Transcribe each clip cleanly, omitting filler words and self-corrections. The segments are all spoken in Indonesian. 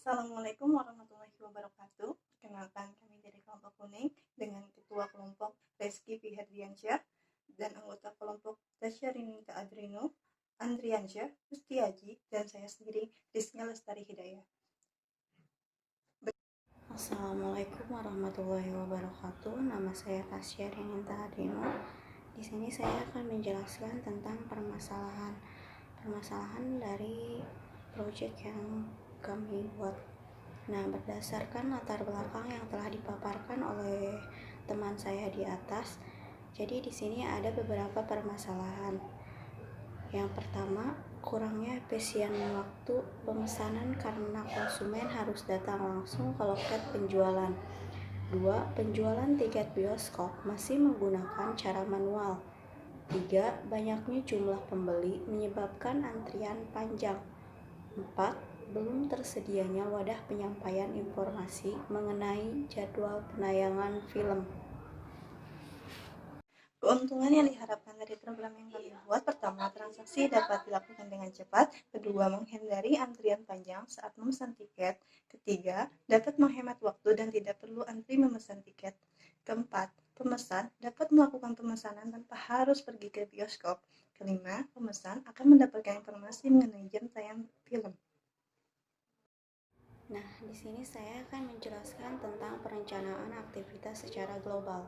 Assalamualaikum warahmatullahi wabarakatuh. Perkenalkan kami dari kelompok kuning dengan ketua kelompok Reski Fiherdiansyah dan anggota kelompok Tasyarinita Adrino, Andriansyah, Mustiaji, dan saya sendiri Riznya Lestari Hidayah. Assalamualaikum warahmatullahi wabarakatuh. Nama saya Tasyarinita Adrino. Di sini saya akan menjelaskan tentang permasalahan dari proyek yang kami buat. Nah, berdasarkan latar belakang yang telah dipaparkan oleh teman saya di atas, jadi di sini ada beberapa permasalahan. Yang pertama, kurangnya efisien waktu pemesanan karena konsumen harus datang langsung ke loket penjualan. 2. Penjualan tiket bioskop masih menggunakan cara manual. 3. Banyaknya jumlah pembeli menyebabkan antrian panjang. 4. Belum tersedianya wadah penyampaian informasi mengenai jadwal penayangan film. Keuntungan yang diharapkan dari program yang kami buat, pertama, transaksi dapat dilakukan dengan cepat. Kedua, menghindari antrian panjang saat memesan tiket. Ketiga, dapat menghemat waktu dan tidak perlu antri memesan tiket. Keempat, pemesan dapat melakukan pemesanan tanpa harus pergi ke bioskop. Kelima, pemesan akan mendapatkan informasi mengenai jam tayang film. Nah, di sini saya akan menjelaskan tentang perencanaan aktivitas secara global.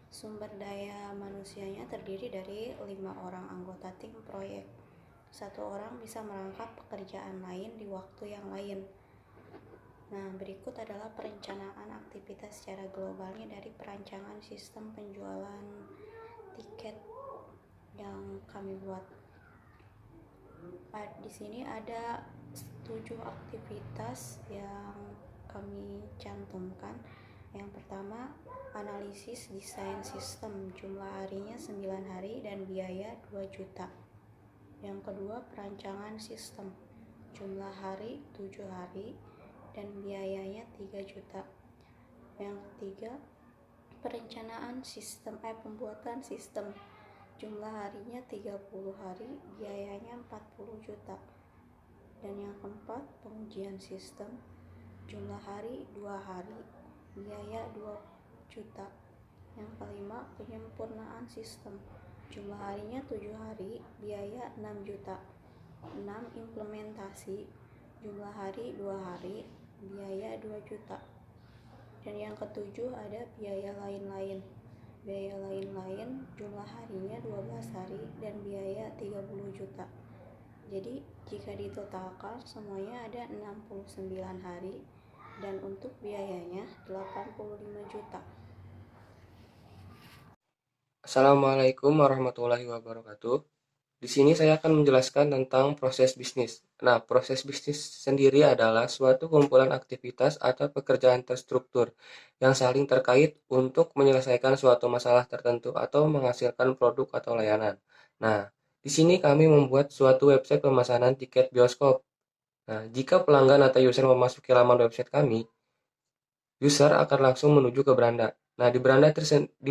Sumber daya manusianya terdiri dari 5 orang anggota tim proyek. 1 orang bisa merangkap pekerjaan lain di waktu yang lain. Nah, berikut adalah perencanaan aktivitas secara globalnya dari perancangan sistem penjualan tiket yang kami buat. Di sini ada 7 aktivitas yang kami cantumkan. Yang pertama, analisis desain sistem, jumlah harinya 9 hari dan biaya 2 juta. Yang kedua, perancangan sistem, jumlah hari 7 hari dan biayanya 3 juta. Yang ketiga, perencanaan sistem pembuatan sistem, jumlah harinya 30 hari, biayanya 40 juta. Dan yang keempat, pengujian sistem, jumlah hari 2 hari, biaya 2 juta. Yang kelima, penyempurnaan sistem, jumlah harinya 7 hari, biaya 6 juta. 6. Implementasi, jumlah hari 2 hari, biaya 2 juta. Dan yang ketujuh ada biaya lain-lain. Biaya lain-lain jumlah harinya 12 hari dan biaya 30 juta. Jadi jika ditotalkan semuanya ada 69 hari dan untuk biayanya 85 juta. Assalamualaikum warahmatullahi wabarakatuh. Di sini saya akan menjelaskan tentang proses bisnis. Nah, proses bisnis sendiri adalah suatu kumpulan aktivitas atau pekerjaan terstruktur yang saling terkait untuk menyelesaikan suatu masalah tertentu atau menghasilkan produk atau layanan. Nah, di sini kami membuat suatu website pemesanan tiket bioskop. Nah, jika pelanggan atau user memasuki laman website kami, user akan langsung menuju ke beranda. Nah, di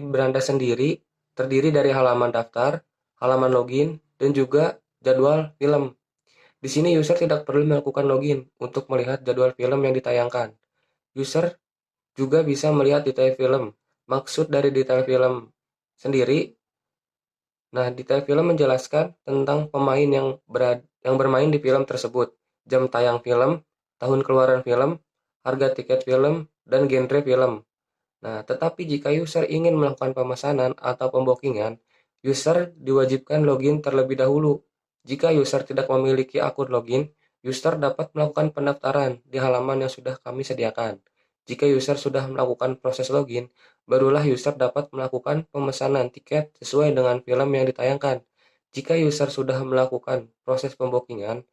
beranda sendiri terdiri dari halaman daftar, halaman login, dan juga jadwal film. Di sini user tidak perlu melakukan login untuk melihat jadwal film yang ditayangkan. User juga bisa melihat detail film. Maksud dari detail film sendiri, nah detail film menjelaskan tentang pemain yang bermain di film tersebut, jam tayang film, tahun keluaran film, harga tiket film, dan genre film. Nah, tetapi jika user ingin melakukan pemesanan atau pembookingan, user diwajibkan login terlebih dahulu. Jika user tidak memiliki akun login, user dapat melakukan pendaftaran di halaman yang sudah kami sediakan. Jika user sudah melakukan proses login, barulah user dapat melakukan pemesanan tiket sesuai dengan film yang ditayangkan. Jika user sudah melakukan proses pembookingan,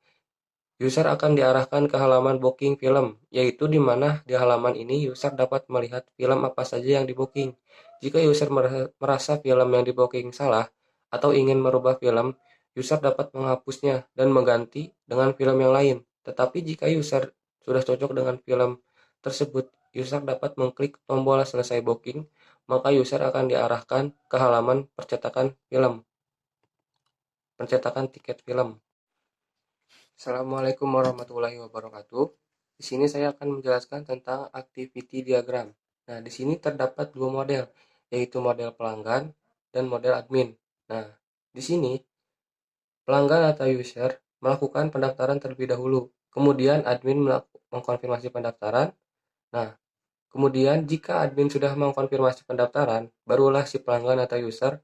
user akan diarahkan ke halaman booking film, yaitu di mana di halaman ini user dapat melihat film apa saja yang di-booking. Jika user merasa film yang di-booking salah atau ingin merubah film, user dapat menghapusnya dan mengganti dengan film yang lain. Tetapi jika user sudah cocok dengan film tersebut, user dapat mengklik tombol selesai booking, maka user akan diarahkan ke halaman pencetakan tiket film. Assalamualaikum warahmatullahi wabarakatuh. Di sini saya akan menjelaskan tentang activity diagram. Nah, di sini terdapat dua model, yaitu model pelanggan dan model admin. Nah, di sini pelanggan atau user melakukan pendaftaran terlebih dahulu. Kemudian admin mengkonfirmasi pendaftaran. Nah, kemudian jika admin sudah mengkonfirmasi pendaftaran, barulah si pelanggan atau user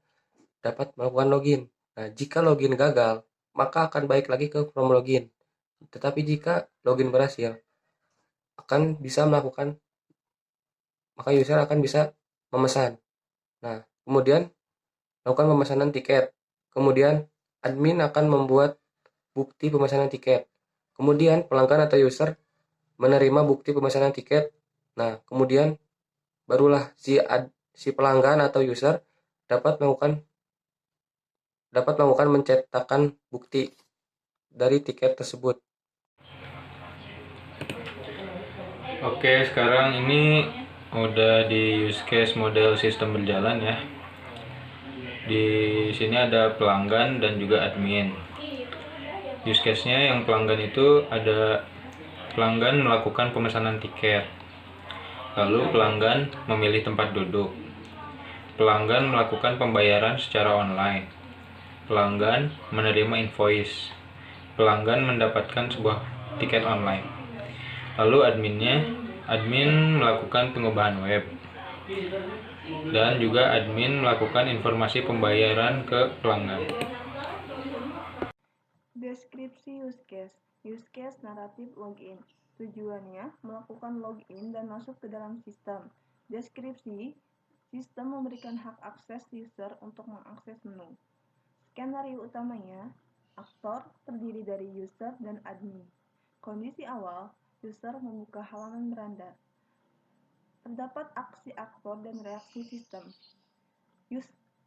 dapat melakukan login. Nah, jika login gagal, maka akan balik lagi ke form login. Tetapi jika login berhasil, maka user akan bisa memesan. Nah, kemudian lakukan pemesanan tiket. Kemudian admin akan membuat bukti pemesanan tiket. Kemudian pelanggan atau user menerima bukti pemesanan tiket. Nah, kemudian barulah si pelanggan atau user dapat melakukan mencetakkan bukti dari tiket tersebut. Oke, sekarang ini udah di use case model sistem berjalan ya. Di sini ada pelanggan dan juga admin. Use case-nya yang pelanggan itu ada pelanggan melakukan pemesanan tiket. Lalu pelanggan memilih tempat duduk. Pelanggan melakukan pembayaran secara online. Pelanggan menerima invoice. Pelanggan mendapatkan sebuah tiket online. Lalu admin melakukan pengubahan web. Dan juga admin melakukan informasi pembayaran ke pelanggan. Deskripsi use case. Use case naratif login. Tujuannya melakukan login dan masuk ke dalam sistem. Deskripsi, sistem memberikan hak akses user untuk mengakses menu. Skenario utamanya, aktor terdiri dari user dan admin. Kondisi awal, user membuka halaman beranda. Terdapat aksi aktor dan reaksi sistem.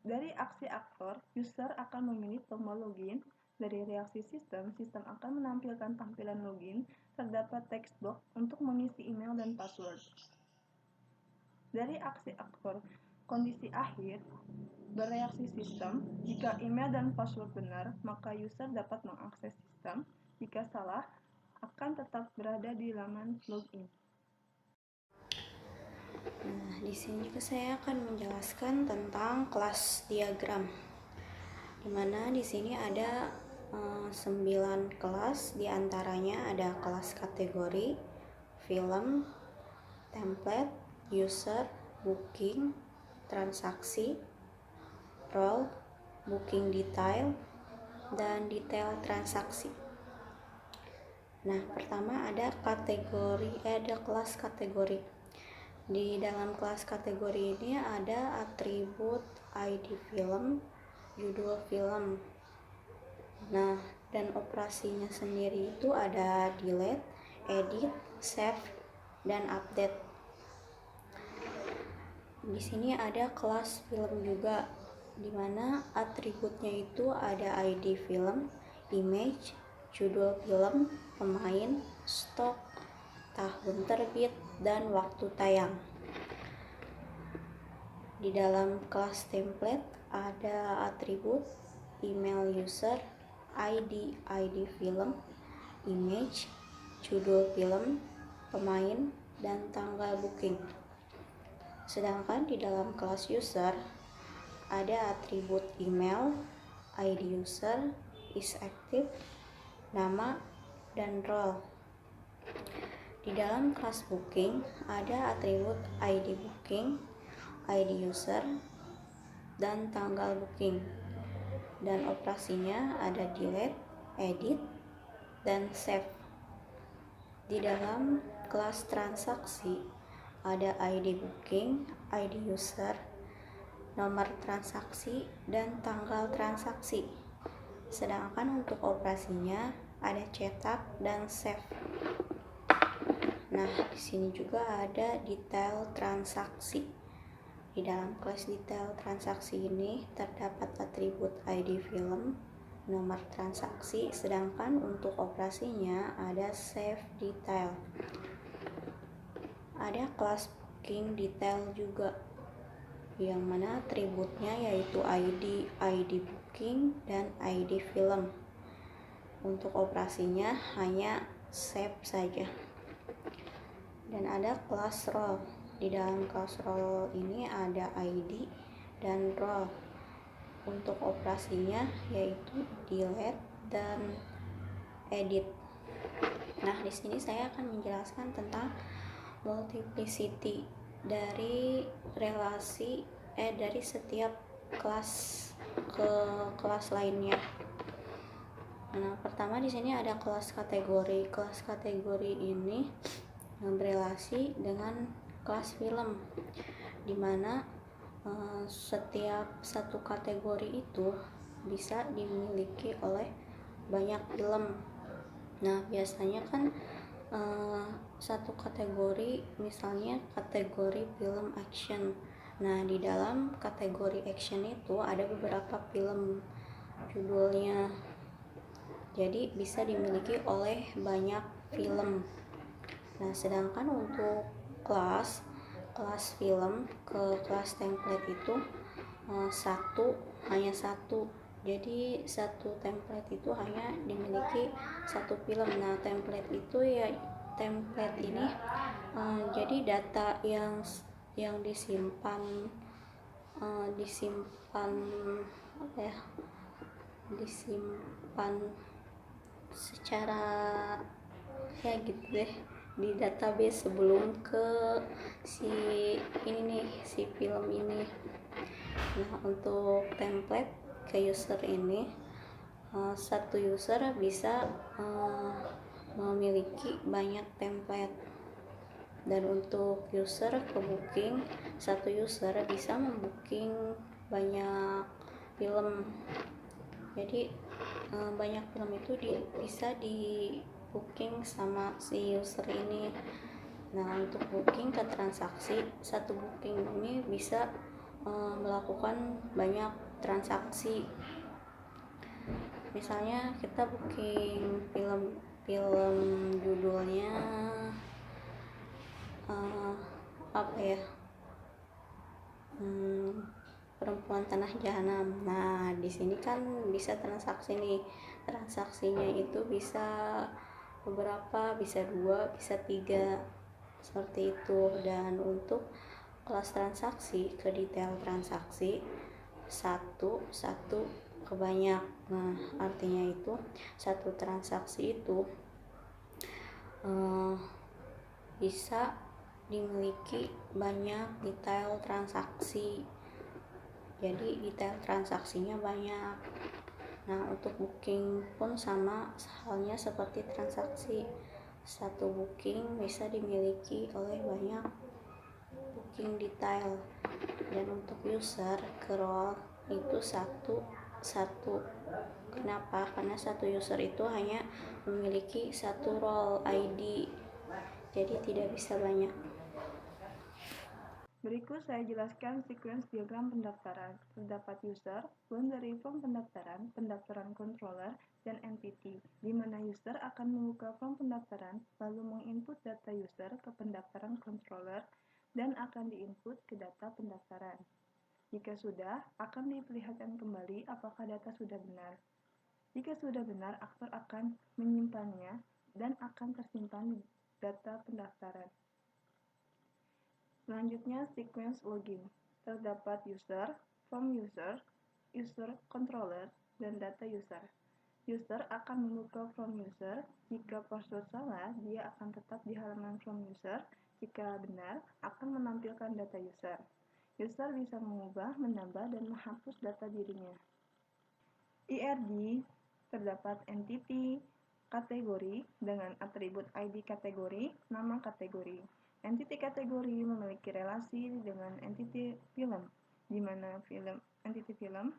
Dari aksi aktor, user akan memilih tombol login. Dari reaksi sistem, sistem akan menampilkan tampilan login. Terdapat text box untuk mengisi email dan password. Dari aksi aktor, kondisi akhir, bereaksi sistem. Jika email dan password benar, maka user dapat mengakses sistem. Jika salah, akan tetap berada di laman login. Nah, di sini juga saya akan menjelaskan tentang kelas diagram. Dimana di sini ada 9 kelas, diantaranya ada kelas kategori, film, template, user, booking, transaksi, role, booking detail, dan detail transaksi. Nah, pertama ada kelas kategori. Di dalam kelas kategori ini ada atribut ID film, judul film. Nah, dan operasinya sendiri itu ada delete, edit, save, dan update. Di sini ada kelas film juga, di mana atributnya itu ada ID film, image, judul film, pemain, stok, tahun terbit, dan waktu tayang. Di dalam kelas template ada atribut email user, ID film, image, judul film, pemain, dan tanggal booking. Sedangkan di dalam kelas user ada atribut email, ID user, is active, nama, dan role. Di dalam kelas booking ada atribut ID booking, ID user, dan tanggal booking. Dan operasinya ada delete, edit, dan save. Di dalam kelas transaksi ada ID booking, ID user, nomor transaksi, dan tanggal transaksi. Sedangkan untuk operasinya ada cetak dan save. Nah, di sini juga ada detail transaksi. Di dalam kelas detail transaksi ini terdapat atribut ID film, nomor transaksi, sedangkan untuk operasinya ada save detail. Ada kelas booking detail juga, yang mana atributnya yaitu ID booking, dan ID film. Untuk operasinya hanya save saja. Dan ada class role. Di dalam class role ini ada ID dan role. Untuk operasinya yaitu delete dan edit. Nah, di sini saya akan menjelaskan tentang multiplicity dari relasi dari setiap kelas ke kelas lainnya. Nah, pertama di sini ada kelas kategori. Kelas kategori ini berelasi dengan kelas film, dimana setiap satu kategori itu bisa dimiliki oleh banyak film. Nah, biasanya kan satu kategori, misalnya kategori film action. Nah, di dalam kategori action itu ada beberapa film judulnya, jadi bisa dimiliki oleh banyak film. Nah, sedangkan untuk kelas film ke kelas template itu hanya satu. Jadi satu template itu hanya dimiliki satu film. Nah, template ini jadi data yang disimpan disimpan secara ya gitu deh di database sebelum ke si film ini. Nah, untuk template ke user ini, satu user bisa memiliki banyak template. Dan untuk user ke booking, satu user bisa membooking banyak film. Jadi banyak film itu bisa di booking sama si user ini. Nah, untuk booking ke transaksi, satu booking ini bisa melakukan banyak transaksi. Misalnya kita booking film judulnya Perempuan Tanah Jahanam. Nah, di sini kan bisa transaksi nih. Transaksinya itu bisa beberapa, bisa 2, bisa 3, seperti itu. Dan untuk kelas transaksi ke detail transaksi satu ke banyak. Nah, artinya itu satu transaksi itu bisa dimiliki banyak detail transaksi. Jadi detail transaksinya banyak. Nah, untuk booking pun sama halnya seperti transaksi. Satu booking bisa dimiliki oleh banyak booking detail. Dan untuk user ke role itu satu. Kenapa? Karena satu user itu hanya memiliki satu role ID. Jadi tidak bisa banyak. Berikut saya jelaskan sequence diagram pendaftaran. Terdapat user, boundary form pendaftaran, pendaftaran controller, dan entity, di mana user akan membuka form pendaftaran, lalu menginput data user ke pendaftaran controller, dan akan diinput ke data pendaftaran. Jika sudah, akan diperlihatkan kembali apakah data sudah benar. Jika sudah benar, aktor akan menyimpannya dan akan tersimpan di data pendaftaran. Selanjutnya, sequence login. Terdapat user, form user, user controller, dan data user. User akan membuka form user. Jika password salah, dia akan tetap di halaman form user. Jika benar, akan menampilkan data user. User bisa mengubah, menambah, dan menghapus data dirinya. IRD terdapat entity, kategori dengan atribut ID kategori, nama kategori. Entity kategori memiliki relasi dengan entity film, di mana entity film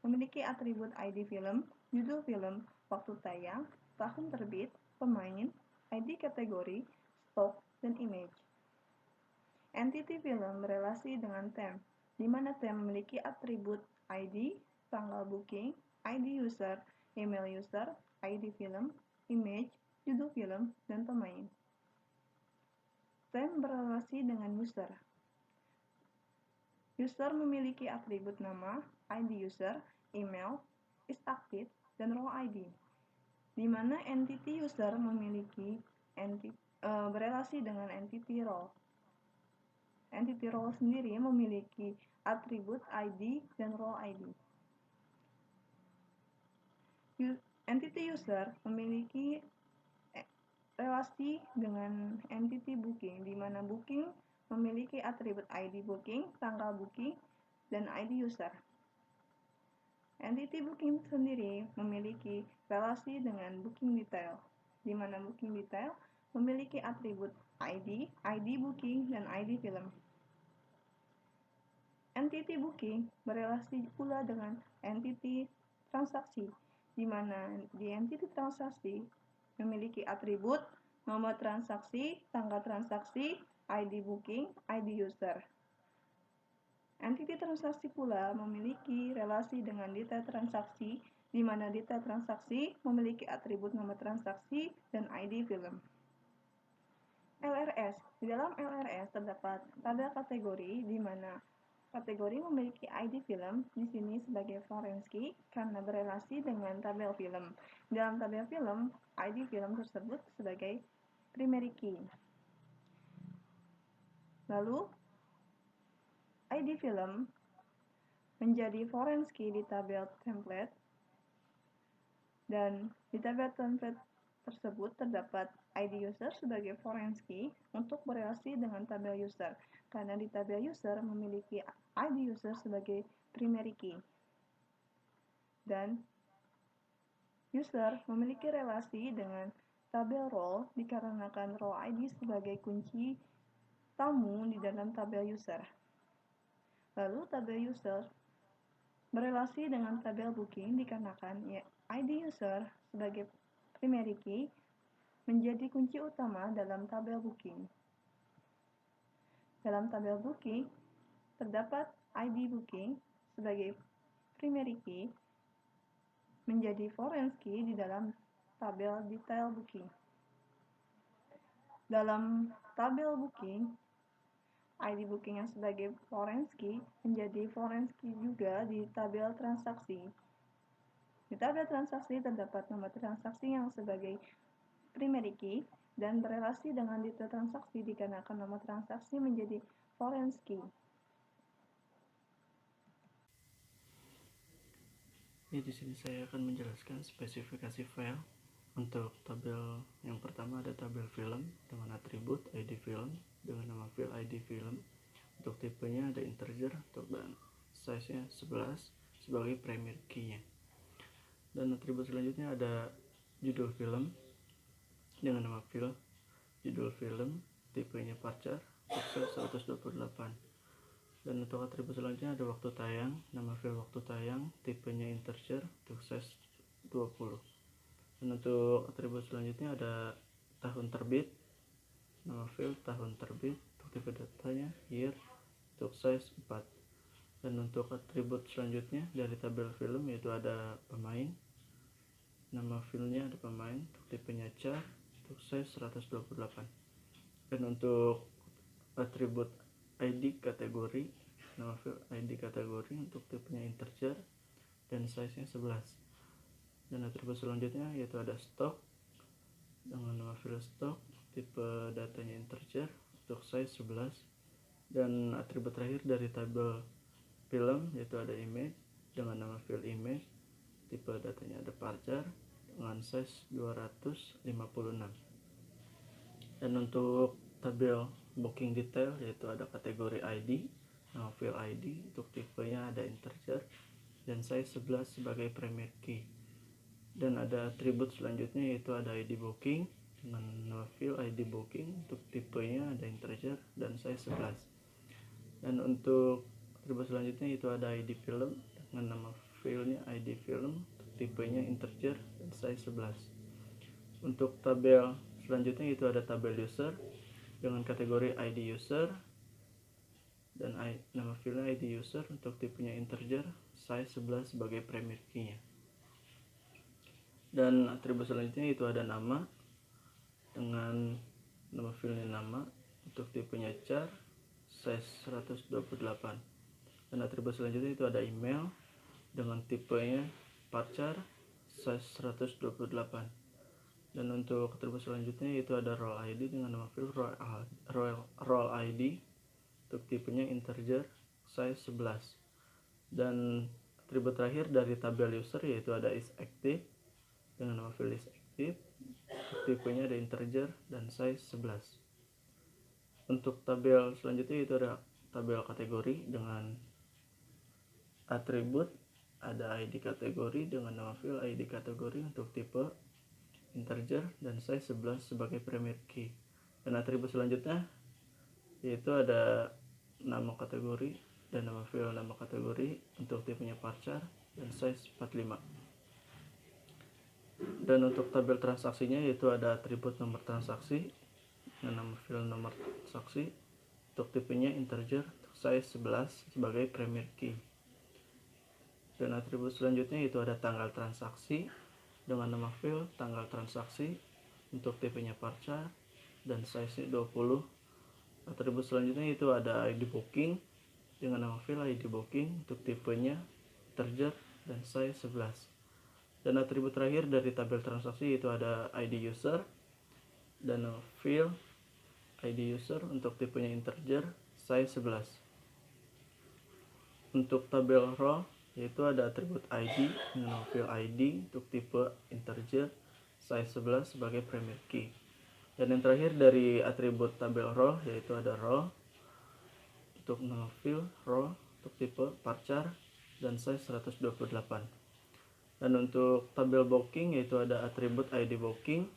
memiliki atribut ID film, judul film, waktu tayang, tahun terbit, pemain, ID kategori, stok, dan image. Entity film berelasi dengan theme, di mana theme memiliki atribut ID, tanggal booking, ID user, email user, ID film, image, judul film, dan pemain. Theme berelasi dengan user. User memiliki atribut nama, ID user, email, is active, dan role ID, di mana entity user memiliki berelasi dengan entity role. Entity role sendiri memiliki atribut ID dan role ID. Entity user memiliki relasi dengan entity booking, di mana booking memiliki atribut ID booking, tanggal booking, dan ID user. Entity booking sendiri memiliki relasi dengan booking detail, di mana booking detail memiliki atribut ID, ID booking, dan ID film. Entity booking berelasi pula dengan entity transaksi, di mana di entity transaksi memiliki atribut nomor transaksi, tanggal transaksi, ID booking, ID user. Entity transaksi pula memiliki relasi dengan detail transaksi, di mana detail transaksi memiliki atribut nomor transaksi dan ID film. LRS. Di dalam LRS terdapat tabel kategori, di mana kategori memiliki ID film di sini sebagai foreign key karena berelasi dengan tabel film. Dalam tabel film, ID film tersebut sebagai primary key. Lalu, ID film menjadi foreign key di tabel template, dan di tabel template tersebut terdapat ID user sebagai foreign key untuk berelasi dengan tabel user, karena di tabel user memiliki ID user sebagai primary key. Dan user memiliki relasi dengan tabel role dikarenakan role ID sebagai kunci tamu di dalam tabel user. Lalu tabel user berelasi dengan tabel booking dikarenakan ID user sebagai primary key menjadi kunci utama dalam tabel booking. Dalam tabel booking, terdapat ID booking sebagai primary key menjadi foreign key di dalam tabel detail booking. Dalam tabel booking, ID booking yang sebagai foreign key menjadi foreign key juga di tabel transaksi. Di tabel transaksi terdapat nomor transaksi yang sebagai primary key dan berelasi dengan detail transaksi dikarenakan nomor transaksi menjadi foreign key. Di sini saya akan menjelaskan spesifikasi file. Untuk tabel yang pertama ada tabel film dengan atribut ID film dengan nama file ID film. Untuk tipenya ada integer dan size-nya 11 sebagai primary key-nya. Dan atribut selanjutnya ada judul film dengan nama file judul film, tipenya parser, pixel 128. Dan untuk atribut selanjutnya ada waktu tayang, nama file waktu tayang, tipenya integer, untuk size 20. Dan untuk atribut selanjutnya ada tahun terbit, nama file tahun terbit, untuk tipe datanya year, untuk size 4. Dan untuk atribut selanjutnya dari tabel film yaitu ada pemain, nama filenya ada pemain, untuk tipenya char, untuk size 128. Dan untuk atribut ID kategori, nama file ID kategori, untuk tipenya integer dan size-nya 11. Dan atribut selanjutnya yaitu ada stok dengan nama file stok, tipe datanya integer, untuk size 11. Dan atribut terakhir dari tabel film yaitu ada image dengan nama file image, tipe datanya ada parser dengan size 256. Dan untuk tabel booking detail yaitu ada kategori ID, nama file ID, untuk tipenya ada integer dan size 11 sebagai primary key. Dan ada atribut selanjutnya yaitu ada ID booking dengan nama file ID booking, untuk tipenya ada integer dan size 11. Dan untuk atribut selanjutnya itu ada ID film dengan nama filenya ID film, untuk tipenya integer dan size 11. Untuk tabel selanjutnya itu ada tabel user dengan kategori ID user dan nama filenya ID user, untuk tipenya integer, size 11 sebagai primary key-nya. Dan atribut selanjutnya itu ada nama dengan nama filenya nama, untuk tipenya char, size 128. Dan atribut selanjutnya itu ada email dengan tipenya parser, size 128. Dan untuk atribut selanjutnya yaitu ada role ID dengan nama field role ID untuk tipenya integer, size 11. Dan atribut terakhir dari tabel user yaitu ada isActive dengan nama field isActive untuk tipenya ada integer dan size 11. Untuk tabel selanjutnya yaitu ada tabel kategori dengan atribut ada ID kategori dengan nama field ID kategori untuk tipe integer dan size 11 sebagai primary key. Dan atribut selanjutnya yaitu ada nama kategori dan nama field nama kategori untuk tipenya varchar dan size 45. Dan untuk tabel transaksinya yaitu ada atribut nomor transaksi dengan nama field nomor transaksi untuk tipenya integer untuk size 11 sebagai primary key. Dan atribut selanjutnya yaitu ada tanggal transaksi dengan nama field tanggal transaksi untuk tipenya varchar dan size 20. Atribut selanjutnya itu ada ID booking dengan nama field ID booking untuk tipenya integer dan size 11. Dan atribut terakhir dari tabel transaksi itu ada ID user dan nama field ID user untuk tipenya integer size 11. Untuk tabel row yaitu ada atribut ID dengan field ID untuk tipe integer size 11 sebagai primary key. Dan yang terakhir dari atribut tabel row yaitu ada row untuk nama field row untuk tipe varchar dan size 128. Dan untuk tabel booking yaitu ada atribut ID booking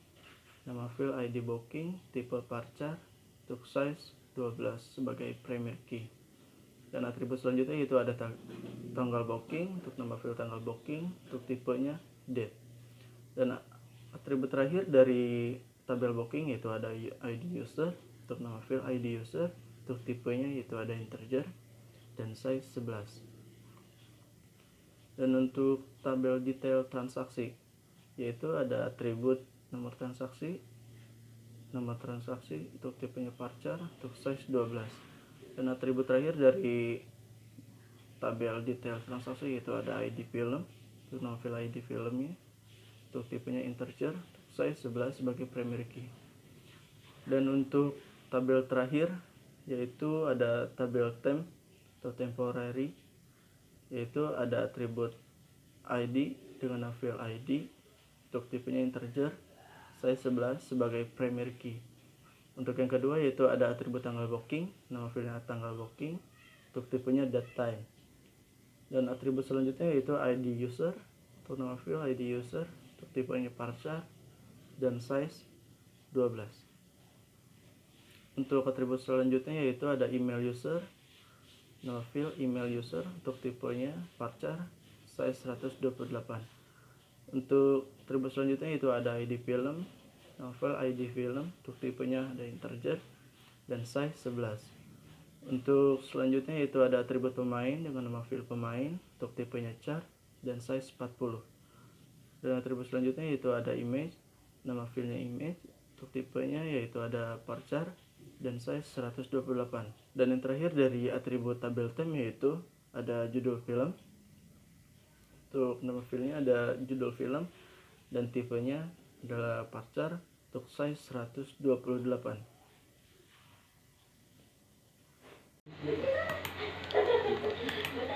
nama field ID booking tipe varchar untuk size 12 sebagai primary key. Dan atribut selanjutnya yaitu ada tanggal booking untuk nama field tanggal booking untuk tipenya date. Dan atribut terakhir dari tabel booking yaitu ada ID user untuk nama field ID user untuk tipenya yaitu ada integer dan size 11. Dan untuk tabel detail transaksi yaitu ada atribut nomor transaksi untuk tipenya varchar untuk size 12. Dan atribut terakhir dari tabel detail transaksi yaitu ada ID film untuk nama field ID filmnya untuk tipenya integer untuk size 11 sebagai primary key. Dan untuk tabel terakhir yaitu ada tabel temp atau temporary yaitu ada atribut ID dengan nama field ID untuk tipenya integer size 11 sebagai primary key. Untuk yang kedua yaitu ada atribut tanggal booking, nama fieldnya tanggal booking untuk tipenya date time. Dan atribut selanjutnya yaitu ID user untuk nama field ID user untuk tipenya varchar dan size 12. Untuk atribut selanjutnya yaitu ada email user, nama field email user untuk tipenya varchar size 128. Untuk atribut selanjutnya itu ada ID film, nama file ID film untuk tipenya ada integer dan size 11. Untuk selanjutnya itu ada atribut pemain dengan nama field pemain untuk tipenya char dan size 40. Dan atribut selanjutnya itu ada image, nama fieldnya image untuk tipenya yaitu ada varchar dan size 128. Dan yang terakhir dari atribut tabel temp yaitu ada judul film. Untuk nama fieldnya ada judul film dan tipenya adalah varchar untuk size 128.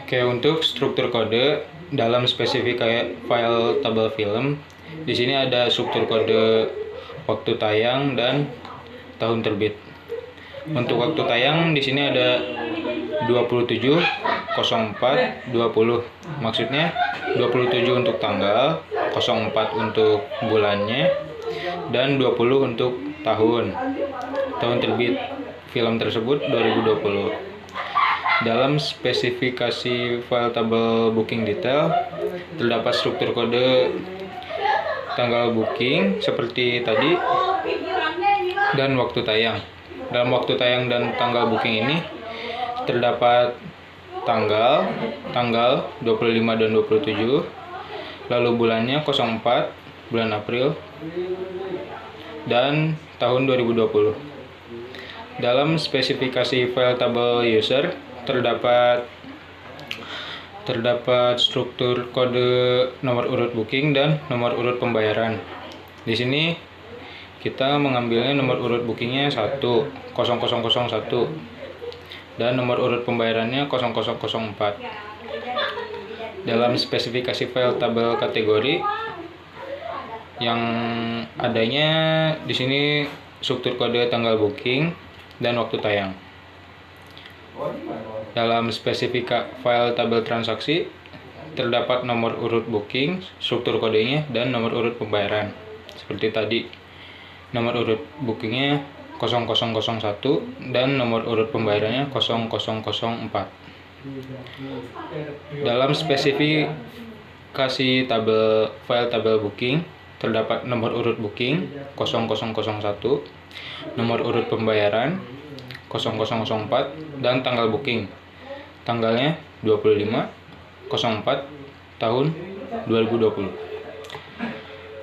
Oke, untuk struktur kode dalam spesifik file tabel film, di sini ada struktur kode waktu tayang dan tahun terbit. Untuk waktu tayang di sini ada 27/04/20. Maksudnya 27 untuk tanggal, 04 untuk bulannya, dan 20 untuk tahun. Tahun terbit film tersebut 2020. Dalam spesifikasi file tabel booking detail terdapat struktur kode tanggal booking seperti tadi dan waktu tayang. Dalam waktu tayang dan tanggal booking ini terdapat tanggal 25 dan 27, lalu bulannya 04 bulan April, dan tahun 2020. Dalam spesifikasi file tabel user terdapat struktur kode nomor urut booking dan nomor urut pembayaran. Di sini kita mengambilnya nomor urut bookingnya 10001 dan nomor urut pembayarannya 0004. Dalam spesifikasi file tabel kategori yang adanya di sini struktur kode tanggal booking dan waktu tayang. Dalam spesifika file tabel transaksi terdapat nomor urut booking, struktur kodenya, dan nomor urut pembayaran. Seperti tadi, nomor urut bookingnya 0001 dan nomor urut pembayarannya 0004. Dalam spesifikasi file tabel booking terdapat nomor urut booking 0001, nomor urut pembayaran 0004, dan tanggal booking. Tanggalnya 25/04 tahun 2020.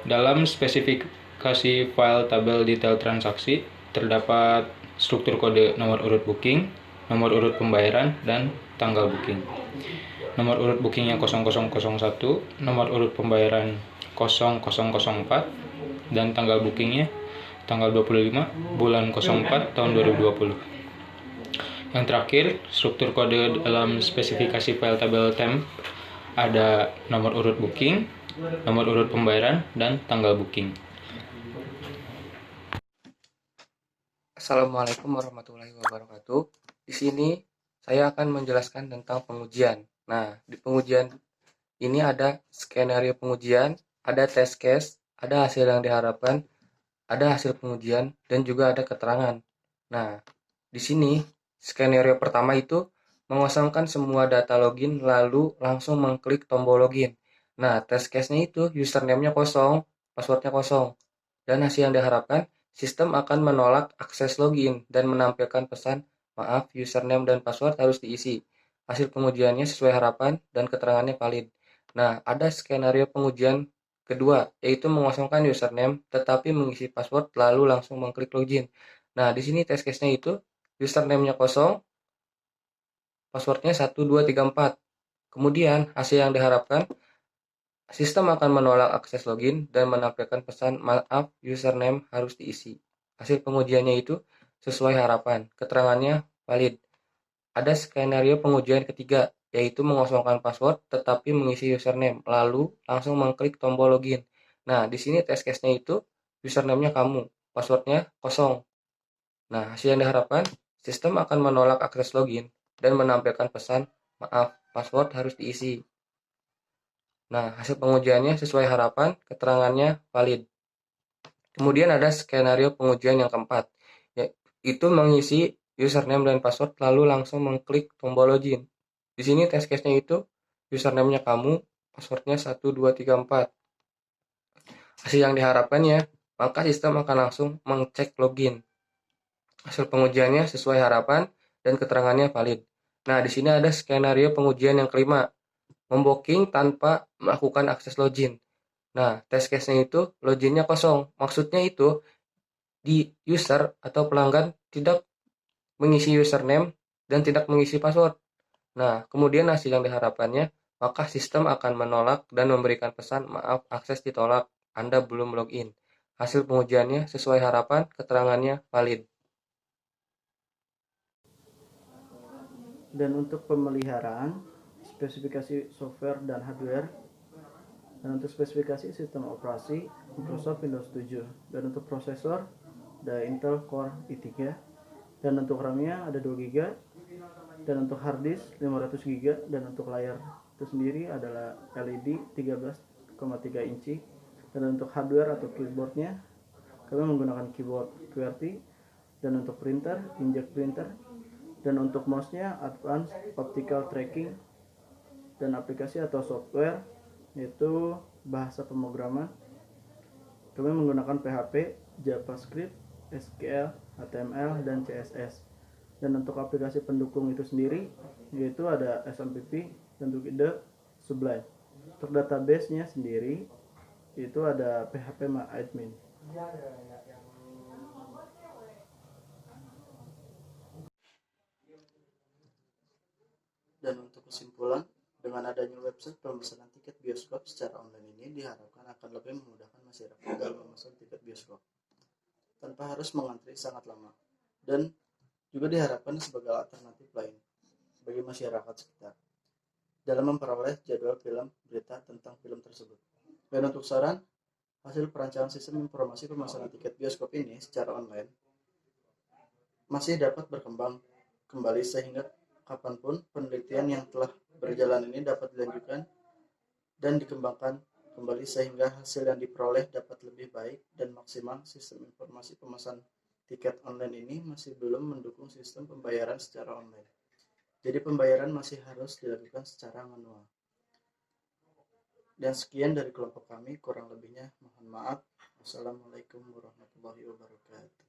Dalam spesifikasi file tabel detail transaksi terdapat struktur kode nomor urut booking, nomor urut pembayaran, dan tanggal booking. Nomor urut bookingnya 0001, nomor urut pembayaran 0004, dan tanggal bookingnya tanggal 25 bulan 04 tahun 2020. Yang terakhir, struktur kode dalam spesifikasi file tabel temp ada nomor urut booking, nomor urut pembayaran, dan tanggal booking. Assalamualaikum warahmatullahi wabarakatuh. Di sini saya akan menjelaskan tentang pengujian. Nah, di pengujian ini ada skenario pengujian, ada test case, ada hasil yang diharapkan, ada hasil pengujian, dan juga ada keterangan. Nah, di sini skenario pertama itu mengosongkan semua data login lalu langsung mengklik tombol login. Nah, test case-nya itu username-nya kosong, password-nya kosong. Dan hasil yang diharapkan, sistem akan menolak akses login dan menampilkan pesan, maaf, username dan password harus diisi. Hasil pengujiannya sesuai harapan dan keterangannya valid. Nah, ada skenario pengujian kedua, yaitu mengosongkan username tetapi mengisi password lalu langsung mengklik login. Nah, di sini test case-nya itu username-nya kosong, password-nya 1234. Kemudian, hasil yang diharapkan, sistem akan menolak akses login dan menampilkan pesan, maaf, username harus diisi. Hasil pengujiannya itu sesuai harapan, keterangannya valid. Ada skenario pengujian ketiga, yaitu mengosongkan password tetapi mengisi username, lalu langsung mengklik tombol login. Nah, di sini test case-nya itu username-nya kamu, password-nya kosong. Nah, hasil yang diharapkan, sistem akan menolak akses login dan menampilkan pesan, maaf, password harus diisi. Nah, hasil pengujiannya sesuai harapan, keterangannya valid. Kemudian ada skenario pengujian yang keempat, yaitu mengisi username dan password lalu langsung mengklik tombol login. Di sini test case-nya itu username-nya kamu, password-nya 1234. Hasil yang diharapkannya, maka sistem akan langsung mengcek login. Hasil pengujiannya sesuai harapan dan keterangannya valid. Nah, di sini ada skenario pengujian yang kelima, membooking tanpa melakukan akses login. Nah, test case-nya itu loginnya kosong. Maksudnya itu di user atau pelanggan tidak mengisi username dan tidak mengisi password. Nah, kemudian hasil yang diharapkannya, maka sistem akan menolak dan memberikan pesan, maaf, akses ditolak, Anda belum login. Hasil pengujiannya sesuai harapan, keterangannya valid. Dan untuk pemeliharaan, spesifikasi software dan hardware, dan untuk spesifikasi sistem operasi Microsoft Windows 7, dan untuk prosesor ada Intel Core i3, dan untuk RAM-nya ada 2 GB, dan untuk hard disk 500 GB, dan untuk layar itu sendiri adalah LED 13,3 inci. Dan untuk hardware atau keyboardnya kami menggunakan keyboard QWERTY, dan untuk printer inkjet printer, dan untuk mouse-nya Advanced Optical Tracking, dan aplikasi atau software yaitu bahasa pemrograman kami menggunakan PHP, JavaScript, SQL, HTML, dan CSS. Dan untuk aplikasi pendukung itu sendiri yaitu ada SMPP dan juga Sublime. Untuk database-nya sendiri itu ada PHP MyAdmin. Dan untuk kesimpulan, dengan adanya website pemesanan tiket bioskop secara online ini diharapkan akan lebih memudahkan masyarakat dalam memesan tiket bioskop tanpa harus mengantri sangat lama, dan juga diharapkan sebagai alternatif lain bagi masyarakat sekitar dalam memperoleh jadwal film berita tentang film tersebut. Dan untuk saran, hasil perancangan sistem informasi pemesanan tiket bioskop ini secara online masih dapat berkembang kembali sehingga kapanpun penelitian yang telah berjalan ini dapat dilanjutkan dan dikembangkan kembali sehingga hasil yang diperoleh dapat lebih baik dan maksimal. Sistem informasi pemesan tiket online ini masih belum mendukung sistem pembayaran secara online. Jadi pembayaran masih harus dilakukan secara manual. Dan sekian dari kelompok kami, kurang lebihnya mohon maaf. Wassalamualaikum warahmatullahi wabarakatuh.